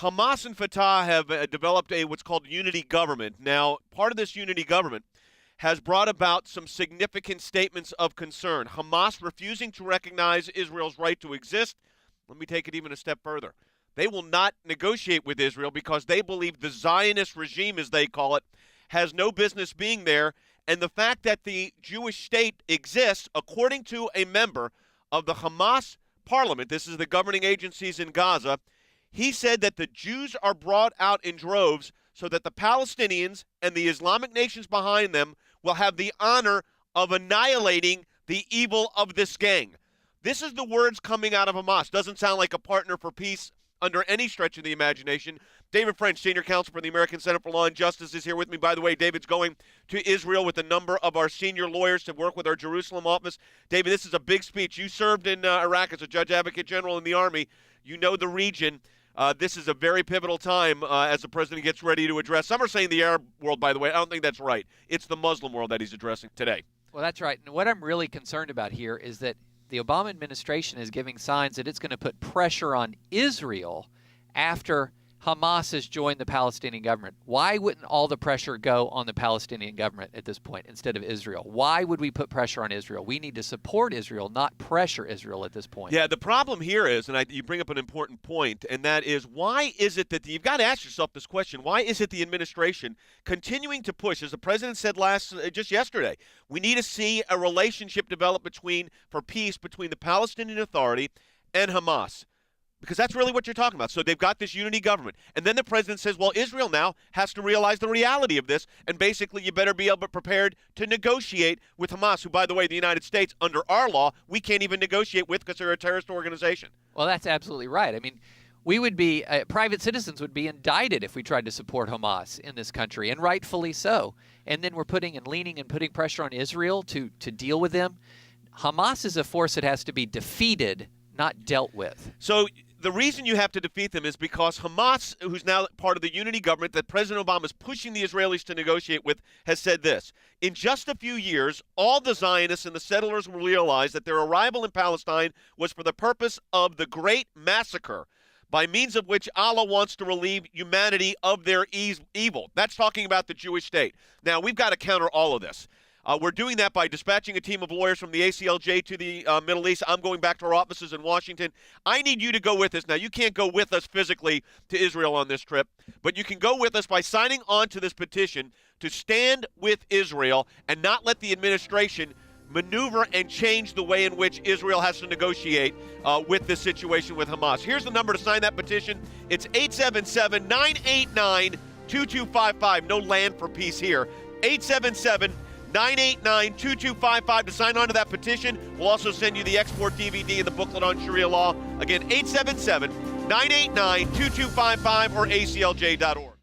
Hamas and Fatah have developed what's called unity government. Now, part of this unity government has brought about some significant statements of concern. Hamas refusing to recognize Israel's right to exist. Let me take it even a step further. They will not negotiate with Israel because they believe the Zionist regime, as they call it, has no business being there. And the fact that the Jewish state exists, according to a member of the Hamas parliament, this is the governing agencies in Gaza, he said that the Jews are brought out in droves so that the Palestinians and the Islamic nations behind them will have the honor of annihilating the evil of this gang. This is the words coming out of Hamas. Doesn't sound like a partner for peace under any stretch of the imagination. David French, Senior Counsel for the American Center for Law and Justice, is here with me. By the way, David's going to Israel with a number of our senior lawyers to work with our Jerusalem office. David, this is a big speech. You served in Iraq as a Judge Advocate General in the Army. You know the region. This is a very pivotal time as the president gets ready to address. Some are saying the Arab world, by the way. I don't think that's right. It's the Muslim world that he's addressing today. Well, that's right. And what I'm really concerned about here is that the Obama administration is giving signs that it's going to put pressure on Israel after Hamas has joined the Palestinian government. Why wouldn't all the pressure go on the Palestinian government at this point instead of Israel? Why would we put pressure on Israel? We need to support Israel, not pressure Israel at this point. Yeah, the problem here is, and you bring up an important point, and that is, why is it that you've got to ask yourself this question, why is it the administration continuing to push, as the president said just yesterday, we need to see a relationship develop for peace between the Palestinian Authority and Hamas? Because that's really what you're talking about. So they've got this unity government. And then the president says, well, Israel now has to realize the reality of this, and basically you better be prepared to negotiate with Hamas, who, by the way, the United States, under our law, we can't even negotiate with because they're a terrorist organization. Well, that's absolutely right. I mean, we would be, private citizens would be indicted if we tried to support Hamas in this country, and rightfully so. And then we're putting pressure on Israel to deal with them. Hamas is a force that has to be defeated, not dealt with. So the reason you have to defeat them is because Hamas, who's now part of the unity government that President Obama is pushing the Israelis to negotiate with, has said this: in just a few years, all the Zionists and the settlers will realize that their arrival in Palestine was for the purpose of the great massacre, by means of which Allah wants to relieve humanity of their evil. That's talking about the Jewish state. Now, we've got to counter all of this. We're doing that by dispatching a team of lawyers from the ACLJ to the Middle East. I'm going back to our offices in Washington. I need you to go with us. Now, you can't go with us physically to Israel on this trip, but you can go with us by signing on to this petition to stand with Israel and not let the administration maneuver and change the way in which Israel has to negotiate with this situation with Hamas. Here's the number to sign that petition. It's 877-989-2255. No land for peace here. 877-989-2255 to sign on to that petition. We'll also send you the export DVD and the booklet on Sharia law. Again, 877-989-2255 or aclj.org.